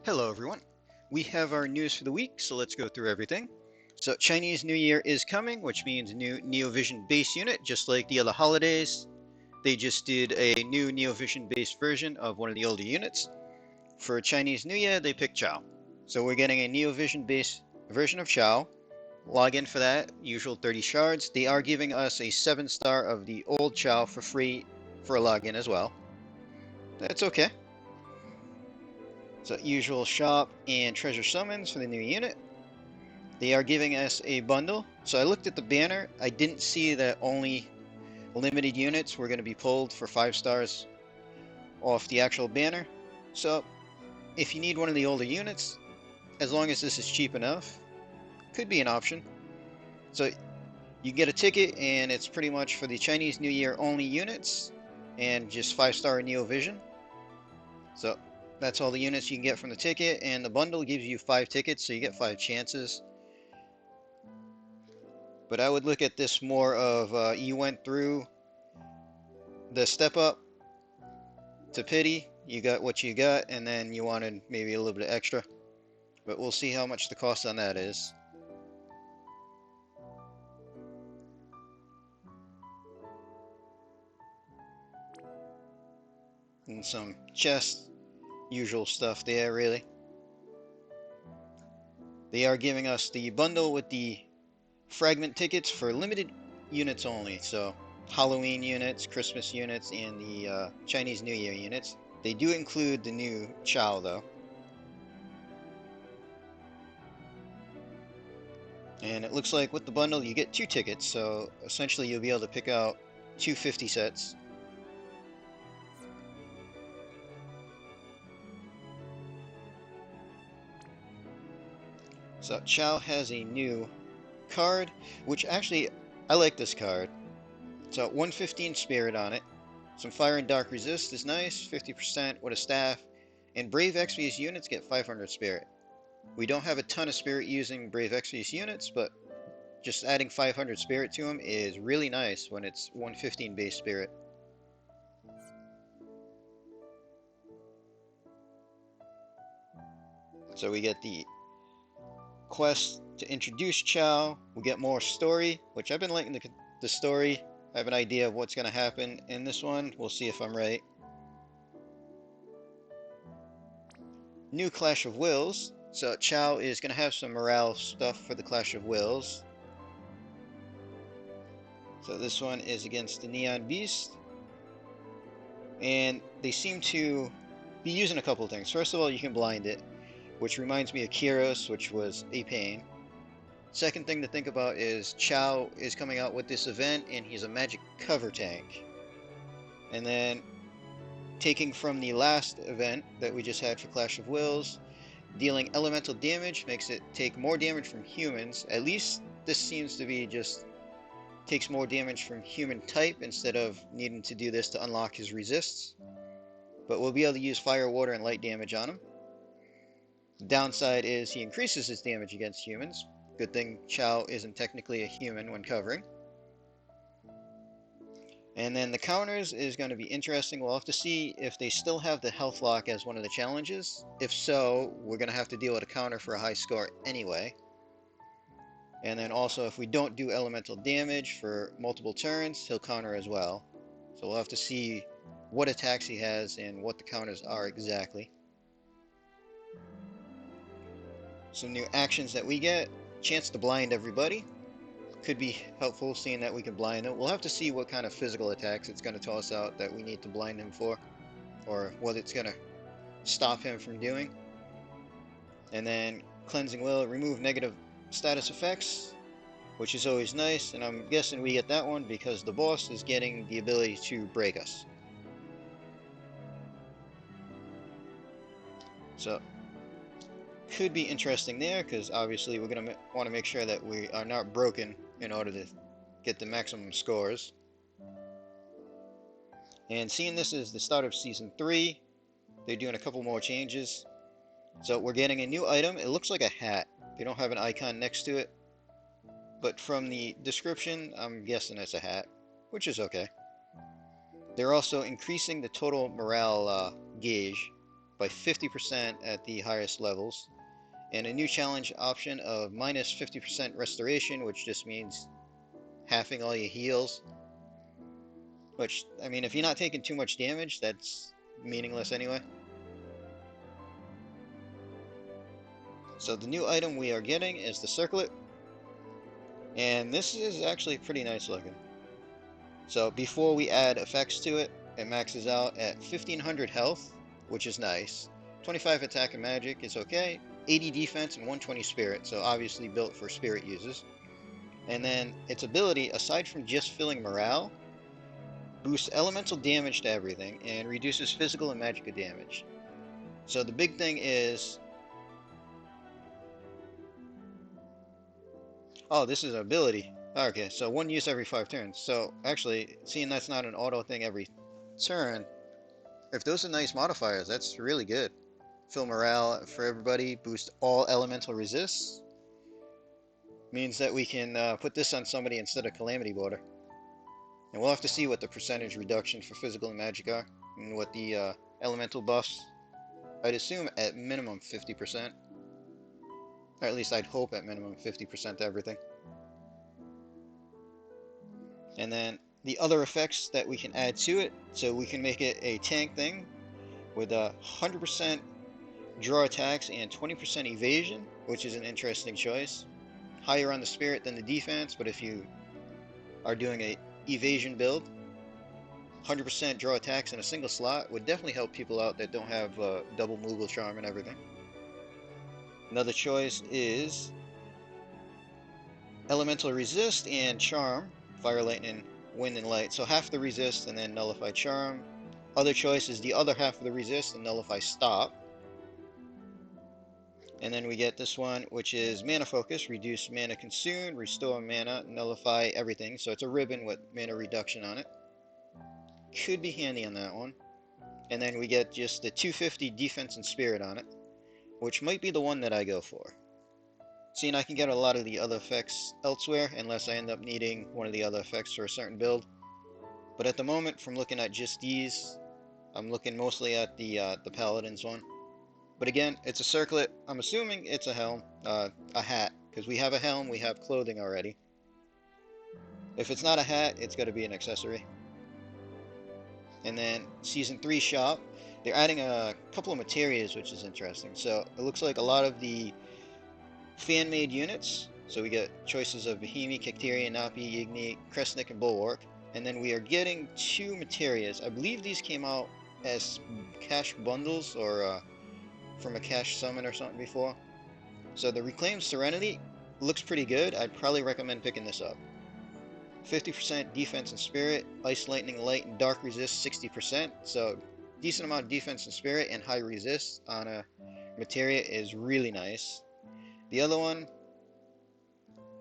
Hello everyone. We have our news for the week, so let's go through everything. So Chinese New Year is coming, which means new NeoVision base unit, just like the other holidays. They just did a new NeoVision based version of one of the older units. For Chinese New Year, they picked Chow. So we're getting a NeoVision based version of Chow. Log in for that, usual 30 shards. They are giving us a 7-star of the old Chow for free for a login as well. That's okay. So usual shop and treasure summons for the new unit. They are giving us a bundle. So I looked at the banner. I didn't see that only limited units were going to be pulled for 5 stars off the actual banner. So if you need one of the older units, as long as this is cheap enough, could be an option. So you get a ticket and it's pretty much for the Chinese New Year only units and just 5-star NeoVision. So that's all the units you can get from the ticket, and the bundle gives you 5 tickets, so you get 5 chances. But I would look at this more of you went through the step up to pity, you got what you got, and then you wanted maybe a little bit extra. But we'll see how much the cost on that is. And some chest, usual stuff there, really. They are giving us the bundle with the fragment tickets for limited units only. So Halloween units, Christmas units, and the Chinese New Year units. They do include the new Chow, though. And it looks like with the bundle you get 2 tickets, so essentially you'll be able to pick out 2 50 sets. So Chow has a new card, which actually, I like this card. It's got 115 spirit on it. Some fire and dark resist is nice, 50% with a staff. And Brave Exvius units get 500 spirit. We don't have a ton of spirit using Brave Exvius units, but just adding 500 spirit to them is really nice when it's 115 base spirit. So we get the quest to introduce Chow. We get more story, which I've been liking the story. I have an idea of what's going to happen in this one. We'll see if I'm right. New Clash of Wills. So Chow is going to have some morale stuff for the Clash of Wills. So this one is against the Neon Beast. And they seem to be using a couple of things. First of all, you can blind it, which reminds me of Kyros, which was a pain. Second thing to think about is Chow is coming out with this event, and he's a magic cover tank. And then, taking from the last event that we just had for Clash of Wills, dealing elemental damage makes it take more damage from humans. At least this seems to be just takes more damage from human type instead of needing to do this to unlock his resists. But we'll be able to use fire, water, and light damage on him. The downside is he increases his damage against humans. Good thing Chow isn't technically a human when covering. And then the counters is going to be interesting. We'll have to see if they still have the health lock as one of the challenges. If so, we're going to have to deal with a counter for a high score anyway. And then also, if we don't do elemental damage for multiple turns, he'll counter as well. So we'll have to see what attacks he has and what the counters are exactly. Some new actions that we get. Chance to blind everybody. Could be helpful, seeing that we can blind them. We'll have to see what kind of physical attacks it's going to toss out that we need to blind him for, or what it's going to stop him from doing. And then Cleansing Will, remove negative status effects, which is always nice, and I'm guessing we get that one because the boss is getting the ability to break us. So could be interesting there, because obviously we're going to want to make sure that we are not broken in order to get the maximum scores. And seeing this is the start of Season 3, they're doing a couple more changes. So we're getting a new item. It looks like a hat. They don't have an icon next to it, but from the description, I'm guessing it's a hat, which is okay. They're also increasing the total morale gauge by 50% at the highest levels. And a new challenge option of minus 50% restoration, which just means halving all your heals. Which, I mean, if you're not taking too much damage, that's meaningless anyway. So the new item we are getting is the Circlet. And this is actually pretty nice looking. So before we add effects to it, it maxes out at 1500 health, which is nice. 25 attack and magic is okay. 80 defense and 120 spirit, so obviously built for spirit users. And then its ability, aside from just filling morale, boosts elemental damage to everything and reduces physical and magical damage. So the big thing is... Oh, this is an ability. Okay, so one use every 5 turns. So actually, seeing that's not an auto thing every turn, if those are nice modifiers, that's really good. Fill morale for everybody, boost all elemental resists. Means that we can put this on somebody instead of Calamity Border. And we'll have to see what the percentage reduction for physical and magic are, and what the elemental buffs. I'd assume at minimum 50%. Or at least I'd hope at minimum 50% to everything. And then the other effects that we can add to it, so we can make it a tank thing with a 100% draw attacks and 20% evasion, which is an interesting choice. Higher on the spirit than the defense, but if you are doing a evasion build, 100% draw attacks in a single slot would definitely help people out that don't have double Moogle Charm and everything. Another choice is Elemental Resist and Charm, Fire, Lightning, Wind, and Light. So half the resist and then nullify Charm. Other choice is the other half of the resist and nullify Stop. And then we get this one, which is Mana Focus, reduce mana consumed, restore mana, nullify everything. So it's a ribbon with mana reduction on it. Could be handy on that one. And then we get just the 250 defense and spirit on it, which might be the one that I go for. Seeing I can get a lot of the other effects elsewhere, unless I end up needing one of the other effects for a certain build. But at the moment, from looking at just these, I'm looking mostly at the Paladins one. But again, it's a circlet. I'm assuming it's a helm, a hat, because we have a helm, we have clothing already. If it's not a hat, it's got to be an accessory. And then Season 3 shop, they're adding a couple of materials, which is interesting. So it looks like a lot of the fan-made units. So we get choices of Bohemi, Cacterian, Napi, Igni, Kresnik, and Bulwark. And then we are getting 2 materials. I believe these came out as cash bundles or from a cash summon or something before. So the Reclaimed Serenity looks pretty good. I'd probably recommend picking this up. 50% defense and spirit, ice, lightning, light, and dark resist 60%. So decent amount of defense and spirit and high resist on a materia is really nice. The other one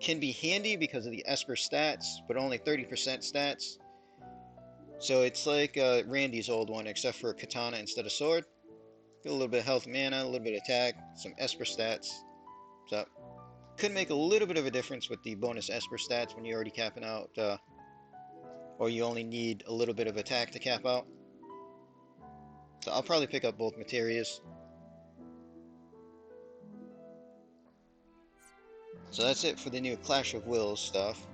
can be handy because of the Esper stats, but only 30% stats. So it's like Randy's old one, except for katana instead of sword. Get a little bit of health, mana, a little bit of attack, some Esper stats. So could make a little bit of a difference with the bonus Esper stats when you're already capping out, or you only need a little bit of attack to cap out. So I'll probably pick up both materials. So that's it for the new Clash of Wills stuff.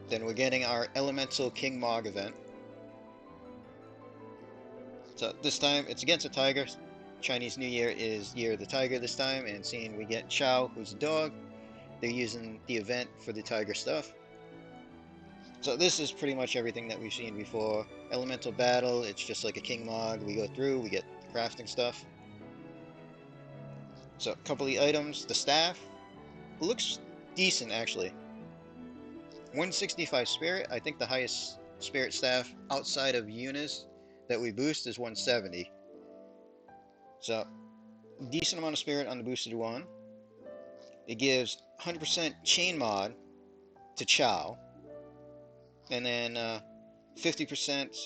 Then we're getting our Elemental King Mog event. So this time it's against a tiger. Chinese New Year is Year of the Tiger this time, and seeing we get Chow, who's a dog, they're using the event for the tiger stuff. So this is pretty much everything that we've seen before. Elemental Battle, it's just like a King Mog. We go through, we get the crafting stuff. So a couple of the items. The staff looks decent actually. 165 spirit. I think the highest spirit staff outside of Eunice that we boost is 170. So decent amount of spirit on the boosted one. It gives 100% chain mod to Chow, and then 50%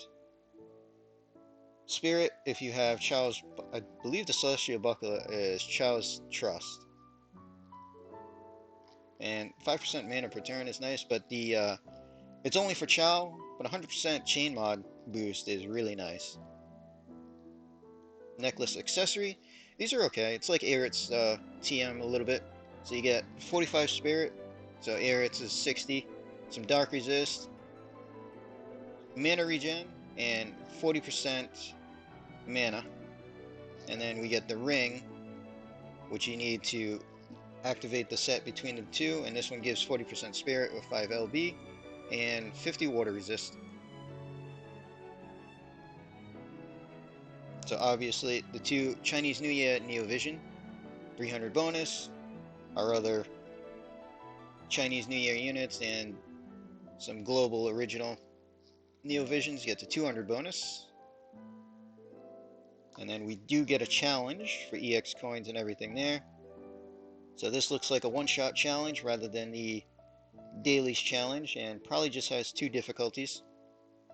spirit if you have Chow's. I believe the Celestial Buckler is Chow's Trust, and 5% mana per turn is nice. But the it's only for Chow, but 100% chain mod boost is really nice. necklace accessory. These are okay. It's like Aerith's TM a little bit. So you get 45 spirit. So Aerith's is 60. Some dark resist, mana regen, and 40% mana. And then we get the ring, which you need to activate the set between the two. And this one gives 40% spirit with 5 LB and 50 water resist. So obviously the two Chinese New Year Neo Vision, 300 bonus, our other Chinese New Year units, and some global original Neo Visions get to 200 bonus. And then we do get a challenge for EX coins and everything there. So this looks like a one-shot challenge rather than the dailies challenge, and probably just has 2 difficulties.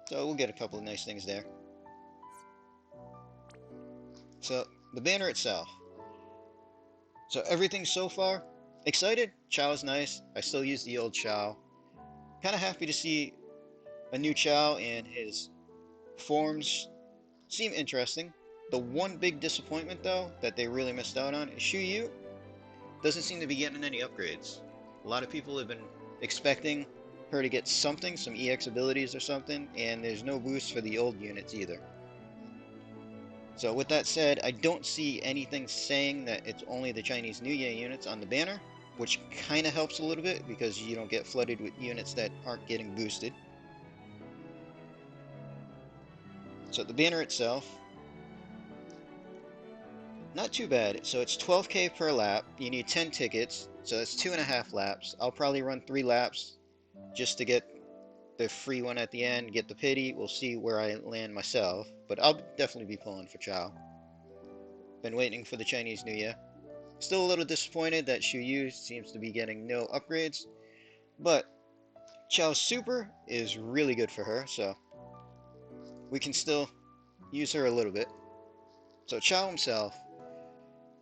So we'll get a couple of nice things there. So the banner itself. So everything so far, excited. Chow's nice. I still use the old Chow. Kind of happy to see a new Chow, and his forms seem interesting. The one big disappointment though that they really missed out on is Shu Yu doesn't seem to be getting any upgrades. A lot of people have been expecting her to get something, some EX abilities or something, and there's no boost for the old units either. So with that said, I don't see anything saying that it's only the Chinese New Year units on the banner, which kind of helps a little bit because you don't get flooded with units that aren't getting boosted. So the banner itself, not too bad. So it's 12k per lap. You need 10 tickets, so that's 2.5 laps. I'll probably run 3 laps just to get the free one at the end, get the pity. We'll see where I land myself, but I'll definitely be pulling for Chow. Been waiting for the Chinese New Year. Still a little disappointed that Shu Yu seems to be getting no upgrades, but Chow's super is really good for her, so we can still use her a little bit. So Chow himself,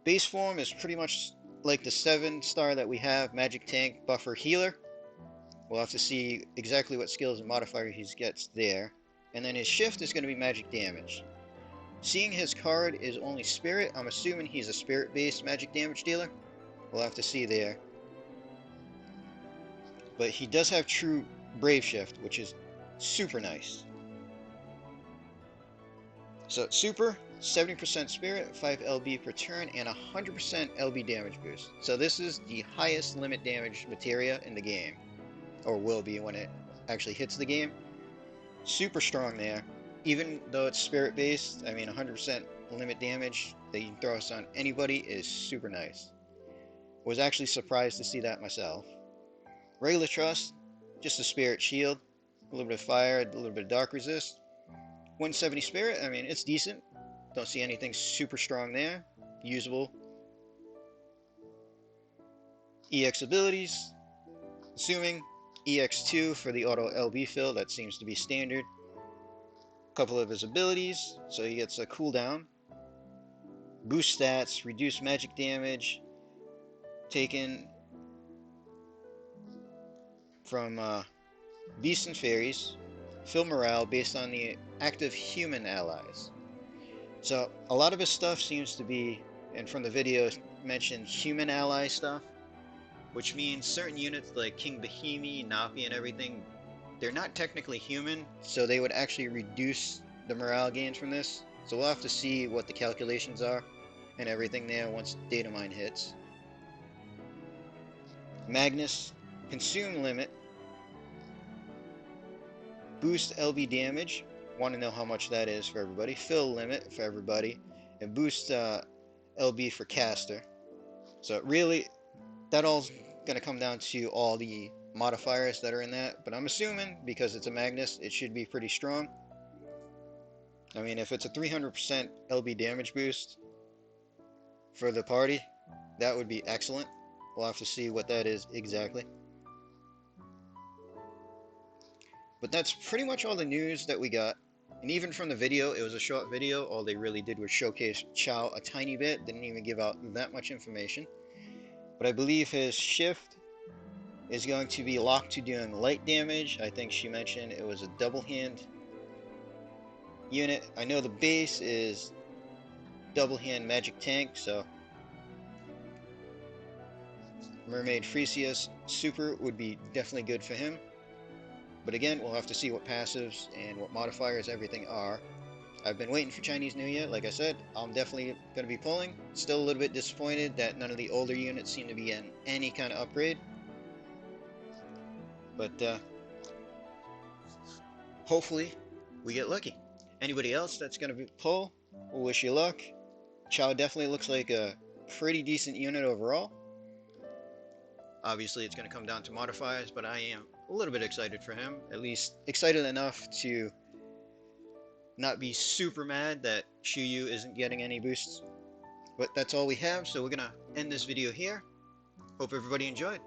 base form is pretty much like the 7-star that we have, Magic Tank, Buffer, Healer. We'll have to see exactly what skills and modifier he gets there. And then his shift is going to be Magic Damage. Seeing his card is only Spirit, I'm assuming he's a Spirit-based Magic Damage dealer. We'll have to see there. But he does have true Brave Shift, which is super nice. So super, 70% Spirit, 5 LB per turn, and 100% LB damage boost. So this is the highest limit damage materia in the game. Or will be when it actually hits the game. Super strong there. Even though it's Spirit based, I mean 100% limit damage that you can throw us on anybody is super nice. Was actually surprised to see that myself. Regular Trust, just a Spirit shield, a little bit of fire, a little bit of dark resist. 170 Spirit, I mean it's decent. Don't see anything super strong there. Usable. EX abilities, assuming EX2 for the auto LB fill, that seems to be standard. A couple of his abilities, so he gets a cooldown. Boost stats, reduce magic damage, taken from beasts and fairies, fill morale based on the active human allies. So a lot of his stuff seems to be, and from the video mentioned human ally stuff, which means certain units like King Bahimi, Napi, and everything, they're not technically human, so they would actually reduce the morale gains from this. So we'll have to see what the calculations are and everything there once data mine hits. Magnus, consume limit, boost LB damage, want to know how much that is for everybody, fill limit for everybody, and boost LB for caster. So really, that all's going to come down to all the modifiers that are in that, but I'm assuming because it's a Magnus, it should be pretty strong. I mean, if it's a 300% LB damage boost for the party, that would be excellent. We'll have to see what that is exactly. But that's pretty much all the news that we got. And even from the video, it was a short video. All they really did was showcase Chow a tiny bit. Didn't even give out that much information. But I believe his shift is going to be locked to doing light damage. I think she mentioned it was a double hand unit. I know the base is double hand magic tank, so Mermaid Fresia's super would be definitely good for him. But again, we'll have to see what passives and what modifiers everything are. I've been waiting for Chinese New Year. Like I said, I'm definitely going to be pulling. Still a little bit disappointed that none of the older units seem to be getting any kind of upgrade. But hopefully we get lucky. Anybody else that's going to pull, we'll wish you luck. Chow definitely looks like a pretty decent unit overall. Obviously, it's going to come down to modifiers, but I am a little bit excited for him. At least excited enough to not be super mad that Shuyu isn't getting any boosts. But that's all we have, so we're going to end this video here. Hope everybody enjoyed.